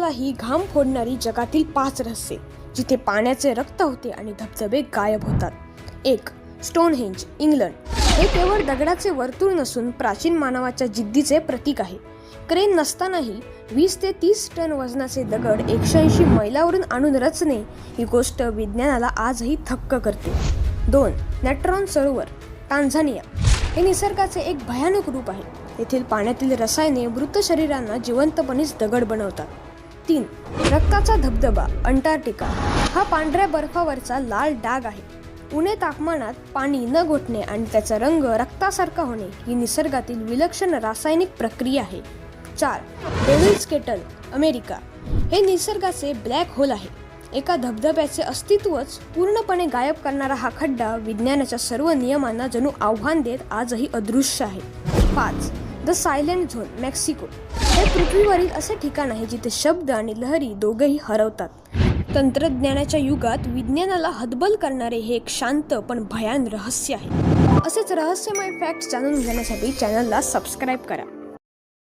विज्ञानालाही घाम फोडणारी जगातील 5 रहस्ये, जिथे पाण्याचे रक्त होते आणि धबधबे गायब होतात. 1. Stonehenge, England. हे केवळ दगडाचे वर्तुळ नसून प्राचीन मानवाच्या जिद्दीचे प्रतीक आहे. क्रेन नसतानाही 20 ते 30 टन वजनाचे दगड 180 मैलावरून आणून रचणे ही गोष्ट विज्ञानाला आजही थक्क करते. 2. नेट्रॉन सरोवर, टांझानिया. हे निसर्गाचे एक भयानक रूप आहे. येथील पाण्यातील रसायने मृत शरीरांना जिवंतपणेच दगड बनवतात. 3. रक्ताचा धबधबा, अंटार्क्टिका. हा पांढऱ्या बर्फावरचा लाल डाग आहे. उणे तापमानात पाणी न घोटणे आणि त्याचा रंग रक्तासारखा होणे ही निसर्गातील विलक्षण रासायनिक प्रक्रिया आहे. 4. Devil's kettle, America. हे निसर्गाचे ब्लॅक होल आहे. एका धबधब्याचे अस्तित्वच पूर्णपणे गायब करणारा हा खड्डा विज्ञानाच्या सर्व नियमांना जणू आव्हान देत आजही अदृश्य आहे. 5. The silent zone, Mexico. हे पृथ्वीवरील असे ठिकाण आहे जिथे शब्द आणि लहरी दोघेही हरवतात. तंत्रज्ञानाच्या युगात विज्ञानाला हतबल करणारे हे एक शांत पण भयान रहस्य आहे. असेच रहस्यमय फॅक्ट्स जाणून घेण्यासाठी चॅनलला सबस्क्राईब करा.